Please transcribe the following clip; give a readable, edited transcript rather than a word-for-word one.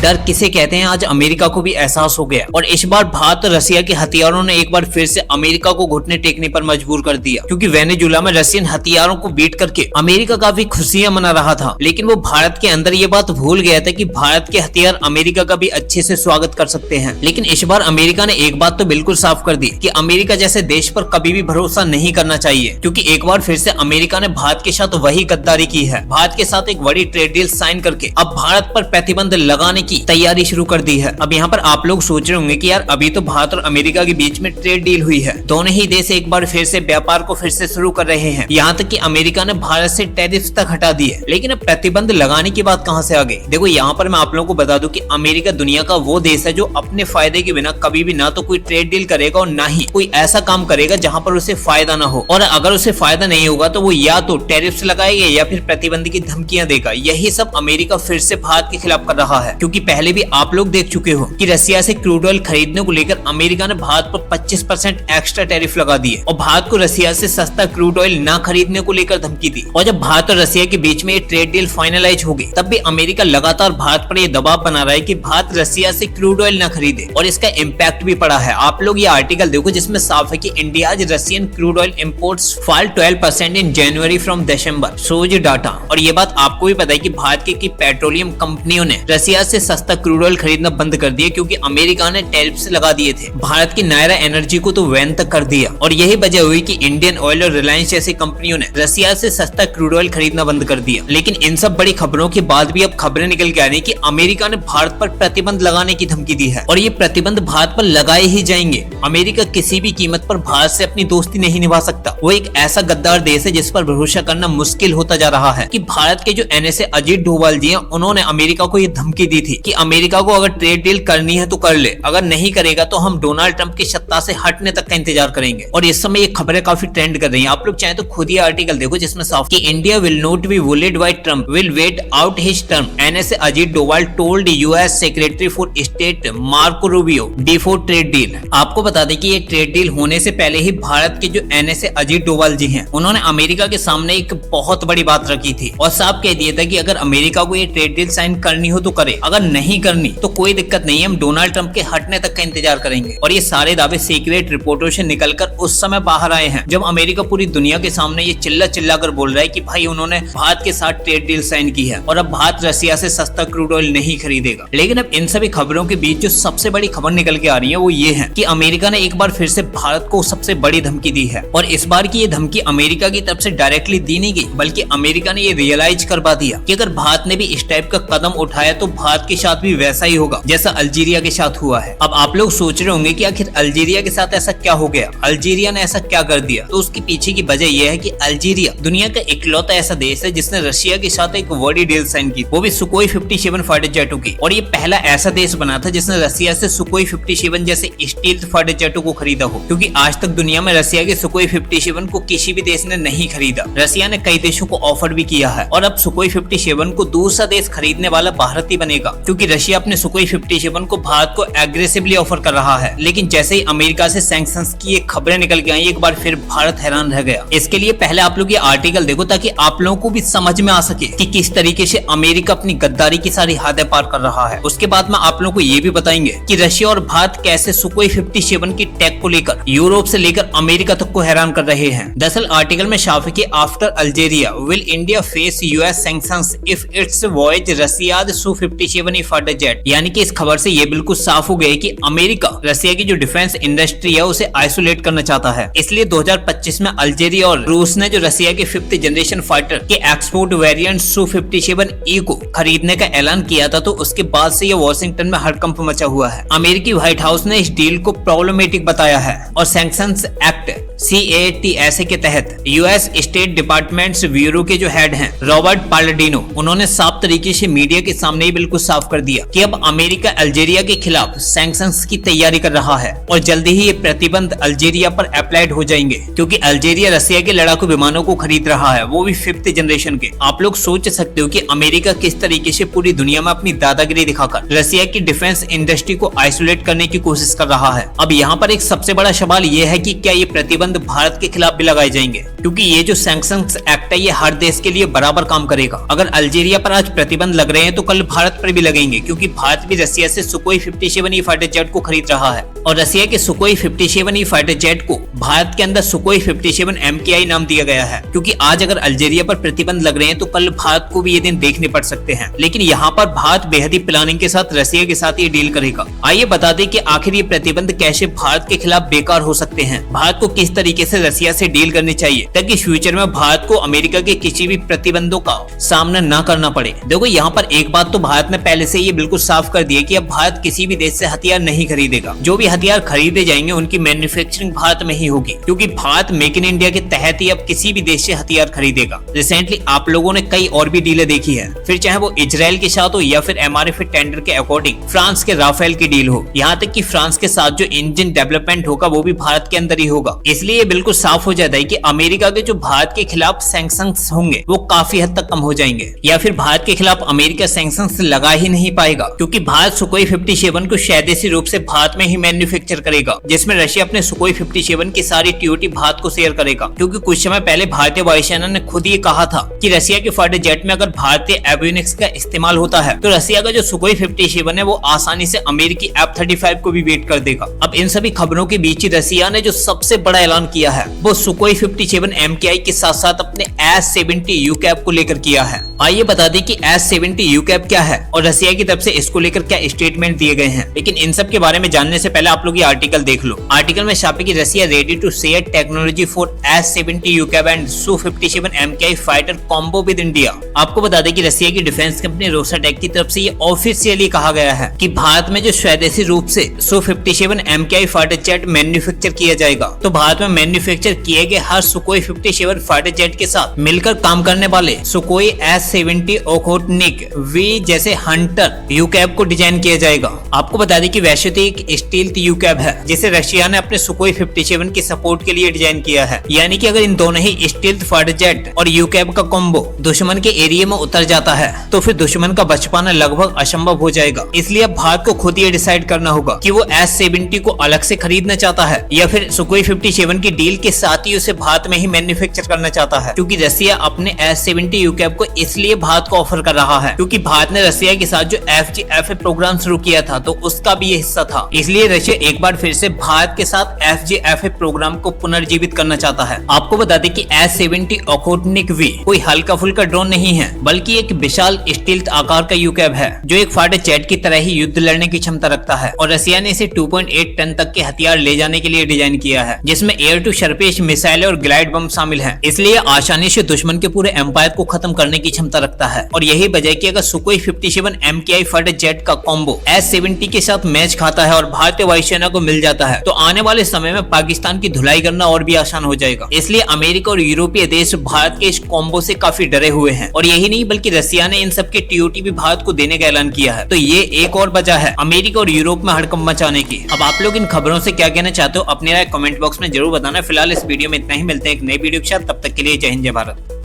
डर किसे कहते हैं आज अमेरिका को भी एहसास हो गया और इस बार भारत और रसिया के हथियारों ने एक बार फिर से अमेरिका को घुटने टेकने पर मजबूर कर दिया, क्योंकि वेनेजुला में रशियन हथियारों को बीट करके अमेरिका काफी खुशियां मना रहा था। लेकिन वो भारत के अंदर ये बात भूल गया था कि भारत के हथियार अमेरिका का भी अच्छे से स्वागत कर सकते हैं। लेकिन इस बार अमेरिका ने एक बात तो बिल्कुल साफ कर दी कि अमेरिका जैसे देश पर कभी भी भरोसा नहीं करना चाहिए, क्योंकि एक बार फिर से अमेरिका ने भारत के साथ वही गद्दारी की है। भारत के साथ एक बड़ी ट्रेड डील साइन करके अब भारत पर प्रतिबंध लगाने की तैयारी शुरू कर दी है। अब यहाँ पर आप लोग सोच रहे होंगे कि यार अभी तो भारत और अमेरिका के बीच में ट्रेड डील हुई है, दोनों ही देश एक बार फिर से व्यापार को फिर से शुरू कर रहे हैं, यहाँ तक कि अमेरिका ने भारत से टैरिफ तक हटा दिए। लेकिन अब प्रतिबंध लगाने की बात कहाँ से आ गई? देखो यहाँ पर मैं आप लोगों को बता दूं कि अमेरिका दुनिया का वो देश है जो अपने फायदे के बिना कभी भी ना तो कोई ट्रेड डील करेगा और ना ही कोई ऐसा काम करेगा जहाँ पर उसे फायदा ना हो, और अगर उसे फायदा नहीं होगा तो वो या तो टैरिफ लगाएगा या फिर प्रतिबंध की धमकियां देगा। यही सब अमेरिका फिर से भारत के खिलाफ कर रहा है, क्योंकि पहले भी आप लोग देख चुके हो कि रसिया से क्रूड ऑयल खरीदने को लेकर अमेरिका ने भारत पर 25% एक्स्ट्रा टैरिफ लगा दिए और भारत को रसिया से सस्ता क्रूड ऑयल ना खरीदने को लेकर धमकी दी। और जब भारत और रसिया के बीच में ये ट्रेड डील फाइनलाइज होगी तब भी अमेरिका लगातार भारत पर यह दबाव बना रहा है कि भारत रसिया से क्रूड ऑयल न खरीदे, और इसका इम्पैक्ट भी पड़ा है। आप लोग ये आर्टिकल देखो जिसमें साफ है कि India Russian crude oil imports fall 12% in January from December, shows data. और ये बात आपको भी पता है कि भारत की पेट्रोलियम कंपनियों ने रसिया से सस्ता क्रूड ऑयल खरीदना बंद कर दिया, क्योंकि अमेरिका ने टैरिफ लगा दिए थे। भारत की नायरा एनर्जी को तो बैन तक कर दिया, और यही वजह हुई कि इंडियन ऑयल और रिलायंस जैसी कंपनियों ने रसिया से सस्ता क्रूड ऑयल खरीदना बंद कर दिया। लेकिन इन सब बड़ी खबरों के बाद भी अब खबरें निकल के आ रही कि अमेरिका ने भारत पर प्रतिबंध लगाने की धमकी दी है, और ये प्रतिबंध भारत पर लगाए ही जाएंगे। अमेरिका किसी भी कीमत पर भारत से अपनी दोस्ती नहीं निभा सकता। वो एक ऐसा गद्दार देश है जिस पर भरोसा करना मुश्किल होता जा रहा है। कि भारत के जो एनएसए अजीत डोभाल जी हैं, उन्होंने अमेरिका को ये धमकी दी थी कि अमेरिका को अगर ट्रेड डील करनी है तो कर ले, अगर नहीं करेगा तो हम डोनाल्ड ट्रंप की सत्ता से हटने तक का इंतजार करेंगे। और इस समय ये खबरें काफी ट्रेंड कर रही हैं। आप लोग चाहे तो खुद ये आर्टिकल देखो जिसमें साफ कि India will not be bullied by Trump, will wait out his term, NSA Ajit Doval told US secretary for state Marco Rubio before trade deal. आपको बता दें कि ये ट्रेड डील होने से पहले ही भारत के जो एनएसए अजीत डोभाल जी हैं, उन्होंने अमेरिका के सामने एक बहुत बड़ी बात रखी थी और साफ कह दिया था कि अगर अमेरिका को ये ट्रेड डील साइन करनी हो तो करे, अगर नहीं करनी तो कोई दिक्कत नहीं है, हम डोनाल्ड ट्रंप के हटने तक का इंतजार करेंगे। और ये सारे दावे सीक्रेट रिपोर्टों से निकलकर उस समय बाहर आए हैं जब अमेरिका पूरी दुनिया के सामने ये चिल्ला चिल्ला कर बोल रहा है कि भाई उन्होंने भारत के साथ ट्रेड डील साइन की है और अब भारत रसिया से सस्ता क्रूड ऑयल नहीं खरीदेगा। लेकिन अब इन सभी खबरों के बीच जो सबसे बड़ी खबर निकल के आ रही है वो ये है कि अमेरिका ने एक बार फिर से भारत को सबसे बड़ी धमकी दी है, और इस बार की ये धमकी अमेरिका की तरफ से डायरेक्टली दी नहीं गई, बल्कि अमेरिका ने ये रियलाइज करवा दिया कि अगर भारत ने भी इस टाइप का कदम उठाया तो भारत के साथ भी वैसा ही होगा जैसा अल्जीरिया के साथ हुआ है। अब आप लोग सोच रहे होंगे कि आखिर अल्जीरिया के साथ ऐसा क्या हो गया, अल्जीरिया ने ऐसा क्या कर दिया? तो उसके पीछे की वजह यह है कि अल्जीरिया दुनिया का इकलौता ऐसा देश है जिसने रशिया के साथ एक बड़ी डील साइन की, वो भी सुकोई 57 फाइटर जेटों की। और ये पहला ऐसा देश बना था जिसने रशिया से सुकोई 57 जैसे स्टील्थ फाइटर जेटों को खरीदा हो, क्योंकि आज तक दुनिया में रशिया के सुकोई 57 को किसी भी देश ने नहीं खरीदा। रशिया ने कई देशों को ऑफर भी किया है, और अब सुकोई 57 को दूसरा देश खरीदने वाला भारत ही बनेगा, क्योंकि रशिया अपने सुकोई 57 को भारत को एग्रेसिवली ऑफर कर रहा है। लेकिन जैसे ही अमेरिका से सैंक्शंस की ये खबरें निकल के आई, एक बार फिर भारत हैरान रह गया। इसके लिए पहले आप लोग ये आर्टिकल देखो ताकि आप लोगों को भी समझ में आ सके कि किस तरीके से अमेरिका अपनी गद्दारी की सारी हदें पार कर रहा है। उसके बाद में आप लोगों को ये भी बताएंगे कि रशिया और भारत कैसे सुकोई 57 की टेक को लेकर यूरोप से लेकर अमेरिका तक को हैरान कर रहे हैं। दरअसल आर्टिकल में साफ है कि after Algeria will India face US sanctions if it's buys Russia's Su-57 fighter jet. यानी कि इस खबर से ये बिल्कुल साफ हो गया कि अमेरिका रसिया की जो डिफेंस इंडस्ट्री है उसे आइसोलेट करना चाहता है। इसलिए 2025 में अल्जीरिया और रूस ने जो रसिया के 5th जनरेशन फाइटर के एक्सपोर्ट वेरिएंट Su-57E को खरीदने का ऐलान किया था, तो उसके बाद से ये वॉशिंगटन में हड़कंप मचा हुआ है। अमेरिकी व्हाइट हाउस ने इस डील को प्रॉब्लमेटिक बताया है, और सैंक्शंस एक्ट CATSA के तहत यूएस स्टेट डिपार्टमेंट्स ब्यूरो के जो हेड हैं रॉबर्ट पालाडिनो, उन्होंने साफ तरीके से मीडिया के सामने ही बिल्कुल साफ कर दिया कि अब अमेरिका अल्जीरिया के खिलाफ सैंक्शंस की तैयारी कर रहा है, और जल्दी ही ये प्रतिबंध अल्जीरिया पर अप्लाइड हो जाएंगे, क्योंकि अल्जीरिया रसिया के लड़ाकू विमानों को खरीद रहा है, वो भी 5th जनरेशन के। आप लोग सोच सकते हो कि अमेरिका किस तरीके से पूरी दुनिया में अपनी दादागिरी दिखाकर रसिया की डिफेंस इंडस्ट्री को आइसोलेट करने की कोशिश कर रहा है। अब यहाँ पर एक सबसे बड़ा सवाल ये है कि क्या ये प्रतिबंध भारत के खिलाफ भी लगाए जाएंगे, क्योंकि ये जो सैंक्शंस एक्ट है ये हर देश के लिए बराबर काम करेगा। अगर अल्जीरिया पर आज प्रतिबंध लग रहे हैं तो कल भारत पर भी लगेगा। लगेंगे, क्योंकि भारत भी रसिया से सुकोई 57 फाइटर जेट को खरीद रहा है और रसिया के सुकोई 57 फाइटर जेट को भारत के अंदर सुकोई 57 MKI नाम दिया गया है, क्योंकि आज अगर अल्जीरिया पर प्रतिबंध लग रहे हैं तो कल भारत को भी ये दिन देखने पड़ सकते हैं। लेकिन यहाँ पर भारत बेहद ही प्लानिंग के साथ रसिया के साथ ये डील करेगा। आइए बता दें कि आखिर ये प्रतिबंध कैसे भारत के खिलाफ बेकार हो सकते हैं, भारत को किस तरीके से रसिया से डील करनी चाहिए ताकि फ्यूचर में भारत को अमेरिका के किसी भी प्रतिबंधों का सामना न करना पड़े। देखो यहाँ पर एक बात तो भारत ने पहले से ये बिल्कुल साफ कर दी है कि अब भारत किसी भी देश से हथियार नहीं खरीदेगा। जो भी हथियार खरीदे जाएंगे उनकी मैन्युफैक्चरिंग भारत में ही होगी, क्योंकि भारत मेक इन इंडिया के तहत ही अब किसी भी देश से हथियार खरीदेगा। रिसेंटली आप लोगों ने कई और भी डीलें देखी है, फिर चाहे वो इजराइल के साथ हो या फिर MRF टेंडर के अकॉर्डिंग फ्रांस के राफेल की डील हो, यहाँ तक कि फ्रांस के साथ जो इंजन डेवलपमेंट होगा वो भी भारत के अंदर ही होगा। इसलिए ये बिल्कुल साफ हो जाता है कि अमेरिका के जो भारत के खिलाफ सैंक्शंस होंगे वो काफी हद तक कम हो जाएंगे, या फिर भारत के खिलाफ अमेरिका सैंक्शंस लगा ही नहीं पाएगा, क्योंकि भारत सुकोई 57 को स्वदेशी रूप से भारत में ही मैन्युफैक्चर करेगा, जिसमें रशिया अपने सुकोई 57 की सारी TOT भारत को शेयर करेगा। क्योंकि कुछ समय पहले भारतीय वायुसेना ने खुद ये कहा था कि रशिया के फाइटर जेट में अगर भारतीय एवियोनिक्स का इस्तेमाल होता है तो रशिया का जो सुकोई 57 है वो आसानी से अमेरिकी F-35 को भी बेट कर देगा। अब इन सभी खबरों के बीच ही रशिया ने जो सबसे बड़ा ऐलान किया है वो सुकोई 57 MKI के साथ साथ अपने S-70 UCAV को लेकर किया है। आइए बता दें कि S-70 UCAV क्या है और रशिया की तरफ से इसको लेकर क्या स्टेटमेंट दिए गए हैं। लेकिन इन सब के बारे में जानने से पहले आप लोग ये आर्टिकल देख लो। आर्टिकल में छापे की Russia ready to share technology for S-70 UCAV and Su-57 MKI fighter combo with India. आपको बता दें कि रशिया की डिफेंस कंपनी रोसाटेक की तरफ से ये ऑफिशियली कहा गया है कि भारत में जो स्वदेशी रूप से Su-57 MKI fighter jet manufacture किया जाएगा, तो भारत में मैन्युफैक्चर किए गए हर सुकोई 57 फाइटर जेट के साथ मिलकर काम करने वाले सुकोई S-70 ओखोटनिक V जैसे हंटर UCAV को डिजाइन किया जाएगा। आपको बता दें कि वैसे तो एक स्टील्थ UCAV है जिसे रशिया ने अपने सुकोई 57 के सपोर्ट के लिए डिजाइन किया है, यानी कि अगर इन दोनों ही स्टील्थ फाइटर जेट और UCAV का कॉम्बो दुश्मन के एरिया में उतर जाता है तो फिर दुश्मन का बच पाना लगभग असंभव हो जाएगा। इसलिए अब भारत को खुद ये डिसाइड करना होगा कि वो S-70 को अलग से खरीदना चाहता है या फिर सुकोई 57 की डील के साथ ही उसे भारत में ही मैन्युफैक्चर करना चाहता है, क्योंकि रशिया अपने S-70 UCAV को इसलिए भारत को ऑफर कर रहा है क्योंकि भारत ने रशिया के साथ जो FGFA प्रोग्राम शुरू किया था तो उसका भी ये हिस्सा था। इसलिए रशिया एक बार फिर से भारत के साथ FGFA प्रोग्राम को पुनर्जीवित करना चाहता है। आपको बता दें कि S-70 ओखोटनिक V कोई हल्का फुल्का ड्रोन नहीं है, बल्कि एक विशाल स्टील्थ आकार का UCAV है जो एक फाइटर जेट की तरह ही युद्ध लड़ने की क्षमता रखता है और रशिया ने इसे 2.8 टन तक के हथियार ले जाने के लिए डिजाइन किया है, जिसमें एयर टू सरफेस मिसाइल और ग्लाइड बम शामिल है। इसलिए आसानी से दुश्मन के पूरे एम्पायर को खत्म करने की क्षमता रखता है और यही वजह कि अगर सुकोई 57 MKI फाइटर जेट का कॉम्बो S-70 के साथ मैच खाता है और भारतीय वायुसेना को मिल जाता है तो आने वाले समय में पाकिस्तान की धुलाई करना और भी आसान हो जाएगा। इसलिए अमेरिका और यूरोपीय देश भारत के इस कॉम्बो से काफी डरे हुए हैं और यही नहीं बल्कि रशिया ने इन सब के TOT भी भारत को देने का ऐलान किया है। तो ये एक और वजह है अमेरिका और यूरोप में हड़कंप मचाने की। अब आप लोग इन खबरों से क्या कहना चाहते हो अपनी राय कमेंट बॉक्स में जरूर बताना। फिलहाल इस वीडियो में इतना ही, मिलते हैं एक नई वीडियो के साथ, तब तक के लिए जय हिंद जय भारत।